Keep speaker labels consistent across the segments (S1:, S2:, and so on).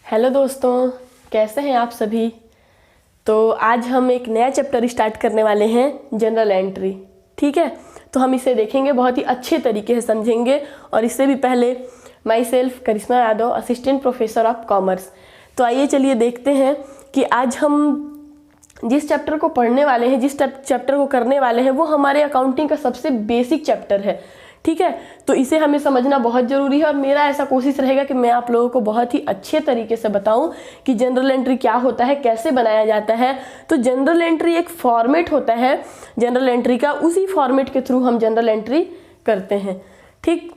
S1: Hello दोस्तों, कैसे हैं आप सभी। तो आज हम एक नया चैप्टर स्टार्ट करने वाले हैं, जनरल एंट्री। ठीक है, तो हम इसे देखेंगे, बहुत ही अच्छे तरीके से समझेंगे। और इससे भी पहले myself Karishma Yadav, assistant professor of commerce. तो आइए चलिए देखते हैं कि आज हम जिस चैप्टर को पढ़ने वाले हैं, जिस चैप्टर को करने वाले हैं, वो हमारे अकाउंटिंग का सबसे बेसिक चैप्टर है। ठीक है, तो इसे हमें समझना बहुत ज़रूरी है। और मेरा ऐसा कोशिश रहेगा कि मैं आप लोगों को बहुत ही अच्छे तरीके से बताऊं कि जनरल एंट्री क्या होता है, कैसे बनाया जाता है। तो जनरल एंट्री एक फॉर्मेट होता है जनरल एंट्री का, उसी फॉर्मेट के थ्रू हम जनरल एंट्री करते हैं। ठीक,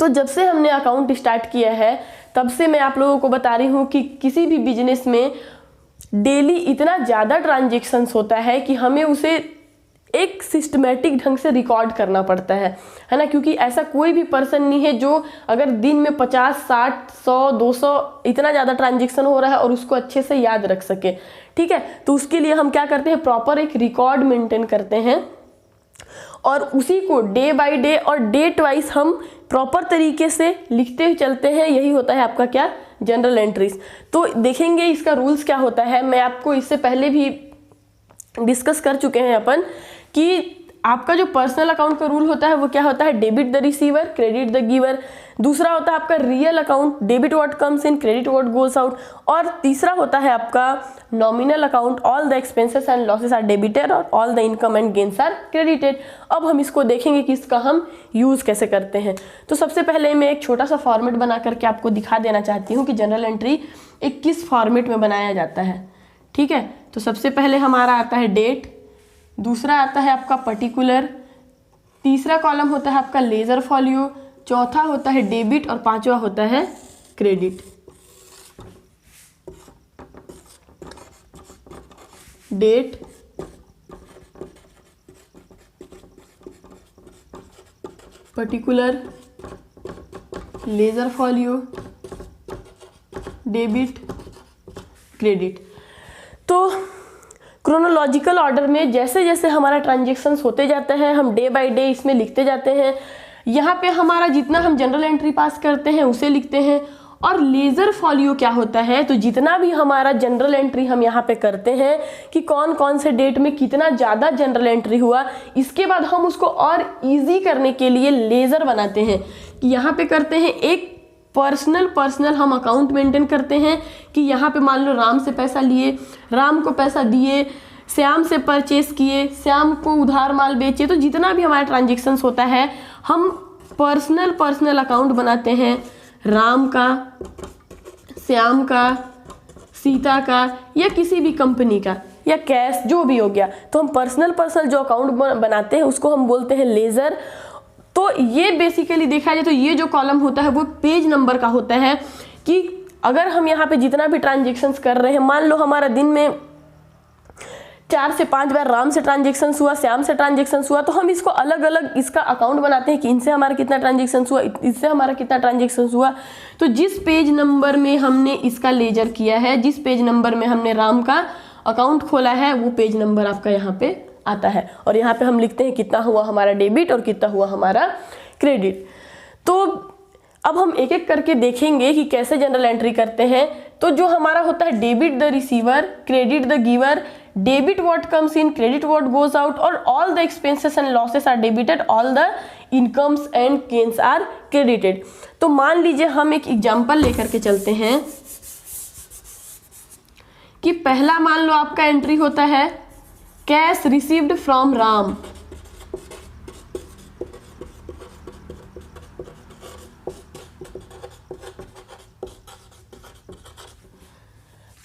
S1: तो जब से हमने अकाउंट स्टार्ट किया है तब से मैं आप लोगों को बता रही हूँ कि किसी भी बिजनेस में डेली इतना ज़्यादा ट्रांजेक्शन्स होता है कि हमें उसे एक सिस्टमेटिक ढंग से रिकॉर्ड करना पड़ता है ना। क्योंकि ऐसा कोई भी पर्सन नहीं है जो अगर दिन में 50, 60, 100, 200 इतना ज़्यादा ट्रांजेक्शन हो रहा है और उसको अच्छे से याद रख सके। ठीक है, तो उसके लिए हम क्या करते हैं, प्रॉपर एक रिकॉर्ड मेंटेन करते हैं और उसी को डे बाय डे और डेट वाइज हम प्रॉपर तरीके से लिखते हुए चलते हैं। यही होता है आपका क्या, जनरल एंट्रीज। तो देखेंगे इसका रूल्स क्या होता है। मैं आपको इससे पहले भी डिस्कस कर चुके हैं अपन कि आपका जो पर्सनल अकाउंट का रूल होता है वो क्या होता है, debit the receiver, credit the giver. दूसरा होता है आपका real account, debit what comes in, credit what goes out. और तीसरा होता है आपका nominal account, all the expenses and losses are debited और all the income and gains are credited. अब हम इसको देखेंगे कि इसका हम यूज़ कैसे करते हैं। तो सबसे पहले मैं एक छोटा सा फॉर्मेट बना करके आपको दिखा देना चाहती हूँ कि जनरल एंट्री एक किस फॉर्मेट में बनाया जाता है। ठीक है, तो सबसे पहले हमारा आता है डेट, दूसरा आता है आपका पर्टिकुलर, तीसरा कॉलम होता है आपका लेजर फॉलियो, चौथा होता है डेबिट और पांचवा होता है credit. Date, particular, ledger folio, debit, credit. तो क्रोनोलॉजिकल ऑर्डर में जैसे जैसे हमारा ट्रांजेक्शन्स होते जाते हैं हम डे बाय डे इसमें लिखते जाते हैं। यहाँ पे हमारा जितना हम जनरल एंट्री पास करते हैं उसे लिखते हैं। और लेजर फॉलियो क्या होता है, तो जितना भी हमारा जनरल एंट्री हम यहाँ पे करते हैं कि कौन कौन से डेट में कितना ज़्यादा जनरल एंट्री हुआ, इसके बाद हम उसको और ईजी करने के लिए लेजर बनाते हैं कि यहाँ पे करते हैं एक पर्सनल हम अकाउंट मेंटेन करते हैं कि यहाँ पे मान लो राम से पैसा लिए, राम को पैसा दिए, श्याम से परचेस किए, श्याम को उधार माल बेचे। तो जितना भी हमारा ट्रांजेक्शन्स होता है हम पर्सनल अकाउंट बनाते हैं, राम का, श्याम का, सीता का या किसी भी कंपनी का या कैश जो भी हो गया। तो हम पर्सनल जो अकाउंट बनाते हैं उसको हम बोलते हैं लेजर। तो ये बेसिकली देखा जाए तो ये जो कॉलम होता है वो पेज नंबर का होता है कि अगर हम यहाँ पे जितना भी ट्रांजेक्शन्स कर रहे हैं, मान लो हमारा दिन में 4 से 5 बार राम से ट्रांजेक्शन्स हुआ, श्याम से ट्रांजेक्शन्स हुआ, तो हम इसको अलग अलग इसका अकाउंट बनाते हैं कि इनसे हमारा कितना ट्रांजेक्शन्स हुआ, इससे हमारा कितना ट्रांजेक्शन्स हुआ। तो जिस पेज नंबर में हमने इसका लेजर किया है, जिस पेज नंबर में हमने राम का अकाउंट खोला है, वो पेज नंबर आपका यहाँ पे आता है। और यहाँ पे हम लिखते हैं कितना हुआ हमारा डेबिट और कितना हुआ हमारा क्रेडिट। तो अब हम एक एक करके देखेंगे कि कैसे जनरल एंट्री करते हैं। तो जो हमारा होता है debit the receiver, credit the giver, debit what comes in, credit what goes out और all the expenses and losses are debited, all the incomes and gains are credited. तो मान लीजिए हम एक एग्जांपल लेकर के चलते हैं कि पहला मान लो आपका एंट्री होता है कैश रिसीव्ड फ्रॉम राम।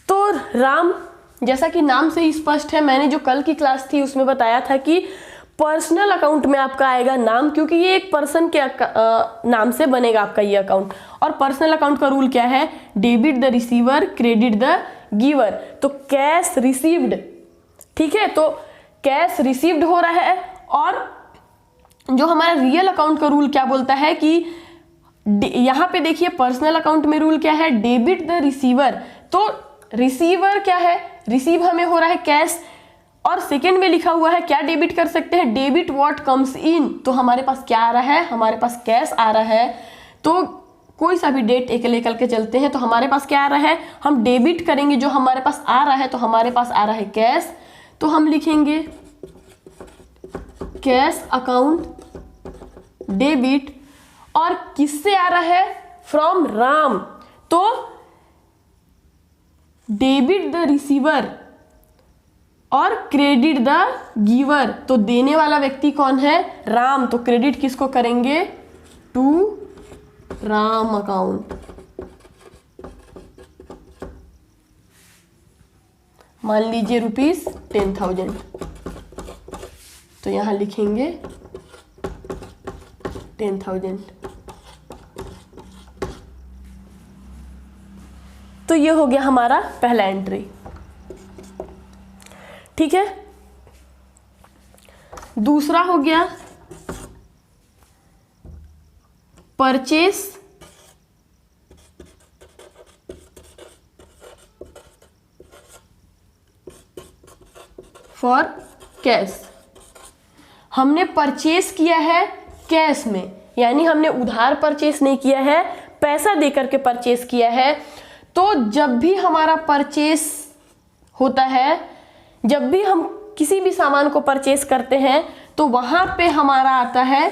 S1: तो राम जैसा कि नाम से ही स्पष्ट है, मैंने जो कल की क्लास थी उसमें बताया था कि पर्सनल अकाउंट में आपका आएगा नाम, क्योंकि ये एक पर्सन के नाम से बनेगा आपका ये अकाउंट। और पर्सनल अकाउंट का रूल क्या है, debit the receiver, credit the giver. तो कैश रिसीव्ड, ठीक है, तो कैश रिसीव्ड हो रहा है। और जो हमारा रियल अकाउंट का रूल क्या बोलता है कि यहाँ पे देखिए पर्सनल अकाउंट में रूल क्या है, डेबिट द रिसीवर। तो रिसीवर क्या है, रिसीव हमें हो रहा है कैश, और सेकंड में लिखा हुआ है क्या डेबिट कर सकते हैं, डेबिट व्हाट कम्स इन। तो हमारे पास क्या आ रहा है, हमारे पास कैश आ रहा है। तो कोई सा भी डेट एक लेकर के चलते हैं, तो हमारे पास क्या आ रहा है, हम डेबिट करेंगे जो हमारे पास आ रहा है, तो हमारे पास आ रहा है कैश, तो हम लिखेंगे कैश अकाउंट डेबिट। और किससे आ रहा है, फ्रॉम राम, तो डेबिट द रिसीवर और क्रेडिट द गिवर, तो देने वाला व्यक्ति कौन है, राम, तो क्रेडिट किसको करेंगे, टू राम अकाउंट। मान लीजिए ₹10,000, तो यहां लिखेंगे 10,000। तो ये हो गया हमारा पहला एंट्री। ठीक है, दूसरा हो गया परचेस फॉर कैश। हमने परचेस किया है कैश में, यानी हमने उधार परचेस नहीं किया है, पैसा देकर के परचेस किया है। तो जब भी हमारा परचेस होता है, जब भी हम किसी भी सामान को परचेस करते हैं, तो वहां पे हमारा आता है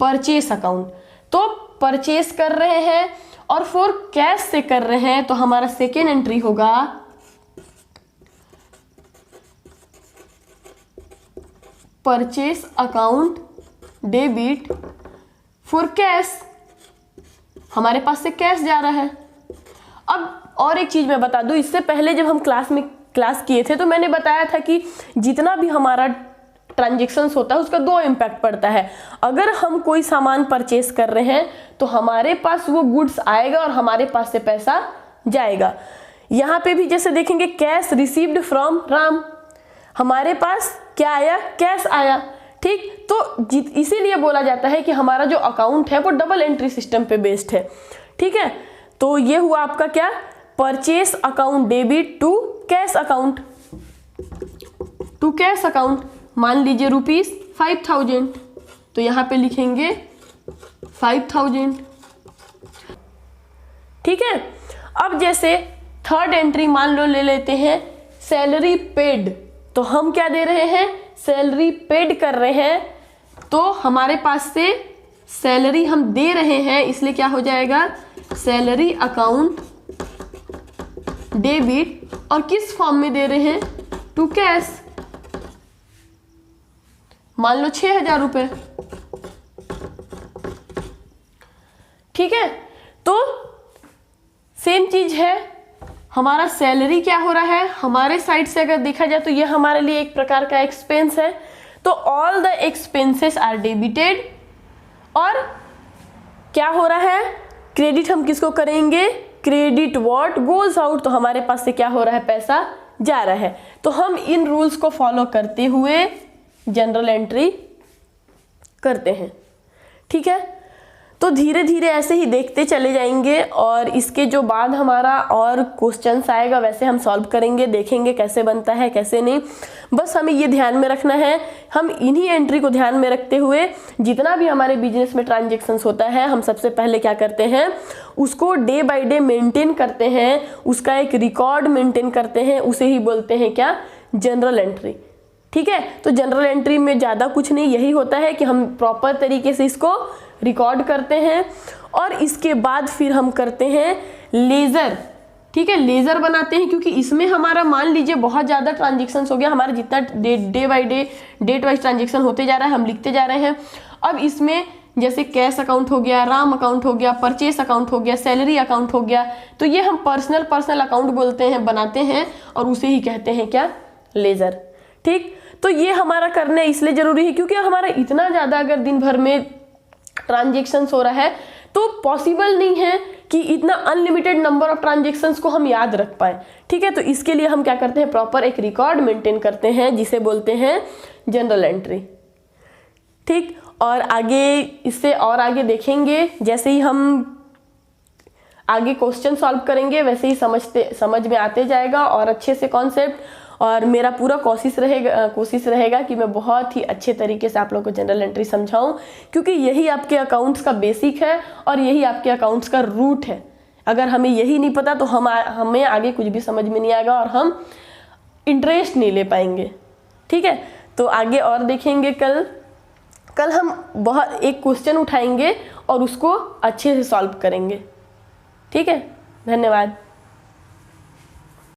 S1: परचेस अकाउंट। तो परचेस कर रहे हैं और फॉर कैश से कर रहे हैं, तो हमारा सेकेंड एंट्री होगा purchase account debit for cash. हमारे पास से कैश जा रहा है। अब और एक चीज मैं बता दूं, इससे पहले जब हम क्लास किए थे तो मैंने बताया था कि जितना भी हमारा ट्रांजेक्शन्स होता है उसका दो इम्पैक्ट पड़ता है। अगर हम कोई सामान परचेस कर रहे हैं तो हमारे पास वो गुड्स आएगा और हमारे पास से पैसा जाएगा। यहाँ पे भी जैसे देखेंगे कैश रिसीव्ड फ्रॉम राम, हमारे पास क्या आया, कैश आया। ठीक, तो इसीलिए बोला जाता है कि हमारा जो अकाउंट है वो डबल एंट्री सिस्टम पे बेस्ड है। ठीक है, तो ये हुआ आपका क्या, purchase account debit to cash account, to cash account. मान लीजिए ₹5,000, तो यहां पे लिखेंगे 5,000। ठीक है, अब जैसे थर्ड एंट्री मान लो ले लेते हैं सैलरी पेड, तो हम क्या दे रहे हैं, सैलरी पेड कर रहे हैं, तो हमारे पास से सैलरी हम दे रहे हैं, इसलिए क्या हो जाएगा, सैलरी अकाउंट डेबिट, और किस फॉर्म में दे रहे हैं, टू कैश। मान लो 6,000 रुपए। ठीक है, तो सेम चीज है, हमारा सैलरी क्या हो रहा है, हमारे साइड से अगर देखा जाए तो ये हमारे लिए एक प्रकार का एक्सपेंस है, तो all the expenses are debited. और क्या हो रहा है, क्रेडिट हम किसको करेंगे, क्रेडिट व्हाट गोज आउट, तो हमारे पास से क्या हो रहा है, पैसा जा रहा है। तो हम इन रूल्स को फॉलो करते हुए जनरल एंट्री करते हैं। ठीक है, तो धीरे धीरे ऐसे ही देखते चले जाएंगे और इसके जो बाद हमारा और क्वेश्चंस आएगा वैसे हम सॉल्व करेंगे, देखेंगे कैसे बनता है कैसे नहीं। बस हमें ये ध्यान में रखना है, हम इन्हीं एंट्री को ध्यान में रखते हुए जितना भी हमारे बिजनेस में ट्रांजेक्शन्स होता है हम सबसे पहले क्या करते हैं, उसको डे बाय डे मेंटेन करते हैं, उसका एक रिकॉर्ड मेंटेन करते हैं, उसे ही बोलते हैं क्या, जनरल एंट्री। ठीक है, तो जनरल एंट्री में ज़्यादा कुछ नहीं, यही होता है कि हम प्रॉपर तरीके से इसको रिकॉर्ड करते हैं और इसके बाद फिर हम करते हैं लेज़र। ठीक है, लेज़र बनाते हैं क्योंकि इसमें हमारा मान लीजिए बहुत ज़्यादा ट्रांजेक्शन्स हो गया, हमारा जितना day by day date wise transaction होते जा रहा है हम लिखते जा रहे हैं। अब इसमें जैसे कैश अकाउंट हो गया, राम अकाउंट हो गया, परचेस अकाउंट हो गया, सैलरी अकाउंट हो गया, तो ये हम पर्सनल अकाउंट बोलते हैं, बनाते हैं और उसे ही कहते हैं क्या, लेज़र। ठीक, तो ये हमारा करना इसलिए ज़रूरी है क्योंकि हमारा इतना ज़्यादा अगर दिन भर में ट्रांजेक्शन्स हो रहा है तो पॉसिबल नहीं है कि इतना अनलिमिटेड नंबर ऑफ ट्रांजेक्शन्स को हम याद रख पाए। ठीक है, तो इसके लिए हम क्या करते हैं, प्रॉपर एक रिकॉर्ड मेंटेन करते हैं जिसे बोलते हैं जनरल एंट्री। ठीक, और आगे इससे और आगे देखेंगे, जैसे ही हम आगे क्वेश्चन सॉल्व करेंगे वैसे ही समझ में आते जाएगा और अच्छे से कॉन्सेप्ट। और मेरा पूरा कोशिश रहेगा कि मैं बहुत ही अच्छे तरीके से आप लोगों को जनरल एंट्री समझाऊं, क्योंकि यही आपके अकाउंट्स का बेसिक है और यही आपके अकाउंट्स का रूट है। अगर हमें यही नहीं पता तो हमें आगे कुछ भी समझ में नहीं आएगा और हम इंटरेस्ट नहीं ले पाएंगे। ठीक है, तो आगे और देखेंगे। कल हम एक क्वेश्चन उठाएंगे और उसको अच्छे से सॉल्व करेंगे। ठीक है, धन्यवाद।